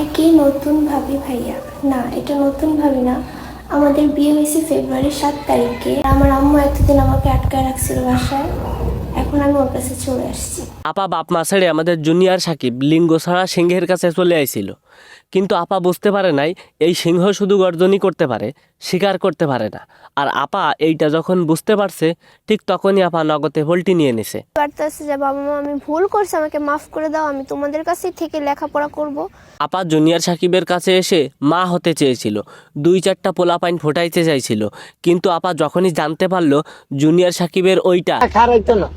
এটা কি নতুন ভাবি ভাইয়া? না, এটা নতুন ভাবি না। আমাদের বিয়ে হয়েছে ফেব্রুয়ারি 7 তারিখে। আমার আম্মু এতদিন আমাকে আটকায় রাখছিল বাসায়, এখন আমি ওর কাছে চলে আসছি। আপা বাপ মা ছেড়ে আমাদের জুনিয়র সাকিব লিঙ্গ ছাড়া সিংহের কাছে চলে আইছিল, কিন্তু আপা বুঝতে পারে নাই এই সিংহ শুধু গর্জনই করতে পারে, শিকার করতে পারে না। আর আপা এইটা যখন বুঝতে পারছে, ঠিক তখনই আপা নগদে ভোল্টি নিয়ে নিছে। পারতেছে যে বাবা মা আমি ভুল করছি, আমাকে মাফ করে দাও, আমি তোমাদের কাছেই থেকে লেখাপড়া করব। আপা জুনিয়র সাকিবের কাছে এসে মা হতে চেয়েছিল, 2-4টা পোলাপাইন ফোটাইতে চাইছিল, কিন্তু আপা যখনই জানতে পারলো জুনিয়র সাকিবের ওইটা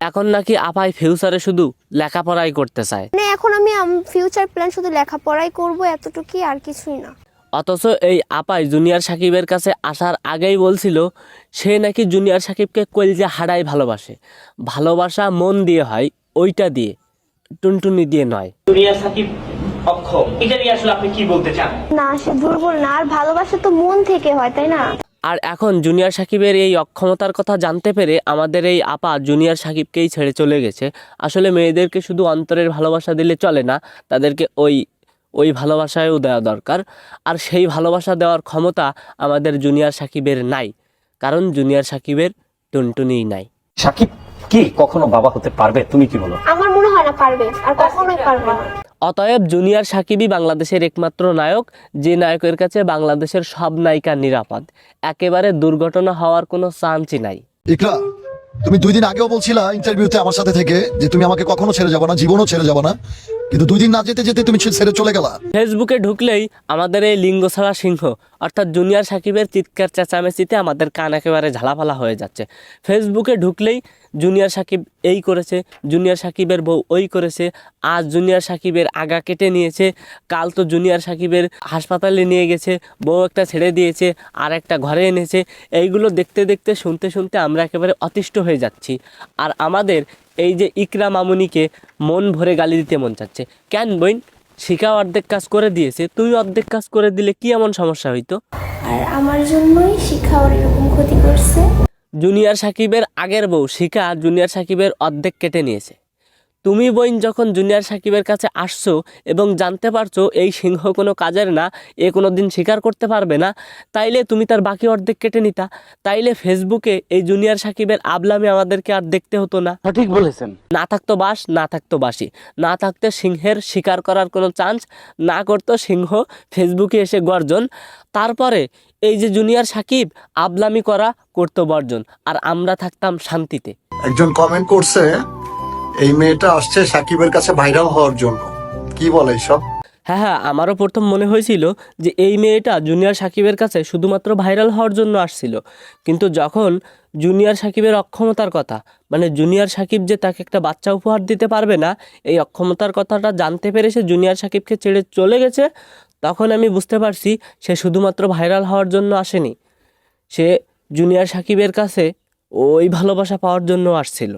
এখন নাকি আপাই ফিউচারে শুধু লেখাপড়াই করতে চায়। মানে এখন আমি ফিউচার প্ল্যান শুধু লেখাপড়াই করব, এতটুকুই, আর কিছুই না। অথচ এই আপাই জুনিয়র সাকিবের কাছে আসার আগেই বলছিল সে নাকি জুনিয়র সাকিবকে কলজা হারাই ভালোবাসে। ভালোবাসা মন দিয়ে হয়, ওইটা দিয়ে, টুনটুনি দিয়ে নয়। জুনিয়র সাকিব অক্ষম, এটা নিয়ে আসলে আপনি কি বলতে চান? না, সে দুর্বল না, আর ভালোবাসা তো মন থেকে হয়, তাই না? আর এখন জুনিয়র সাকিবের এই অক্ষমতার কথা জানতে পেরে আমাদের এই আপা জুনিয়র সাকিবকেই ছেড়ে চলে গেছে। আসলে মেয়েদেরকে শুধু অন্তরের ভালোবাসা দিলে চলে না, তাদেরকে ওই ভালোবাসায়ও দেওয়া দরকার। আর সেই ভালোবাসা দেওয়ার ক্ষমতা আমাদের জুনিয়র সাকিবের নাই, কারণ জুনিয়র সাকিবের টুনটুনিই নাই। সাকিব কি কখনো বাবা হতে পারবে? তুমি কি বলো? আমার মনে হয় না পারবে, আর কখনোই পারবে না। অতএব জুনিয়র সাকিবই বাংলাদেশের একমাত্র নায়ক, যে নায়কের কাছে বাংলাদেশের সব নায়িকা নিরাপদ। একেবারে দুর্ঘটনা হওয়ার কোনো চান্সই নাই। ইকরা, তুমি 2 দিন আগেও বলছিলা ইন্টারভিউতে আমার সাথে থেকে যে তুমি আমাকে কখনো ছেড়ে যাবে না, জীবনও ছেড়ে যাবে না, কিন্তু 2 দিন না যেতে যেতে তুমি ছেড়ে চলে গেলা। ফেসবুকে ঢুকলেই আমাদের এই লিঙ্গ ছাড়া সিংহ অর্থাৎ জুনিয়র সাকিবের চিৎকার চেঁচামেচিতে আমাদের কান একেবারে ঝালাপালা হয়ে যাচ্ছে। ফেসবুকে ঢুকলেই জুনিয়র সাকিব এই করেছে, জুনিয়র সাকিবের বউ ওই করেছে, আজ জুনিয়র সাকিবের আগা কেটে নিয়েছে, কাল তো জুনিয়র সাকিবের হাসপাতালে নিয়ে গেছে, বউ একটা ছেড়ে দিয়েছে, আর একটা ঘরে এনেছে। এইগুলো দেখতে দেখতে শুনতে শুনতে আমরা একেবারে অতিষ্ঠ হয়ে যাচ্ছি। আর আমাদের এই যে ইকরা মামুনিকে মন ভরে গালি দিতে মন চাচ্ছে। কেন বইন, শিখা অর্ধেক কাজ করে দিয়েছে, তুমি অর্ধেক কাজ করে দিলে কি এমন সমস্যা হইতো? আর আমার জন্যই শিখা ওর এরকম ক্ষতি করছে। জুনিয়র সাকিবের আগের বউ শিখা জুনিয়র সাকিবের অর্ধেক কেটে নিয়েছে। তুমি বইন যখন জুনিয়র সাকিবের কাছে আসছো এবং জানতে পারছো এই সিংহ কোনো কাজের না, এ কোনো দিন স্বীকার করতে পারবে না, তাইলে তুমি তার বাকি অর্ধেক কেটে নিতা। তাইলে ফেসবুকে এই জুনিয়র সাকিবের আবলামি আমাদেরকে আর দেখতে হতো না। সঠিক বলেছেন। না থাকতো বাস, না থাকতো বাসি, না থাকতে সিংহের শিকার করার কোনো চান্স, না করতো সিংহ ফেসবুকে এসে গর্জন। তারপরে এই যে জুনিয়র সাকিব আবলামি করতো বর্জন, আর আমরা থাকতাম শান্তিতে। একজন কমেন্ট করছে এই মেয়েটা আসছে সাকিবের কাছে ভাইরাল হওয়ার জন্য, কি বলে সব? হ্যাঁ, আমারও প্রথম মনে হয়েছিল যে এই মেয়েটা জুনিয়র সাকিবের কাছে শুধুমাত্র ভাইরাল হওয়ার জন্য আসছিল, কিন্তু যখন জুনিয়র সাকিবের অক্ষমতার কথা, মানে জুনিয়র সাকিব যে তাকে একটা বাচ্চা উপহার দিতে পারবে না, এই অক্ষমতার কথাটা জানতে পেরে সে জুনিয়র সাকিবকে ছেড়ে চলে গেছে, তখন আমি বুঝতে পারছি সে শুধুমাত্র ভাইরাল হওয়ার জন্য আসেনি, সে জুনিয়র সাকিবের কাছে ওই ভালোবাসা পাওয়ার জন্য আসছিল।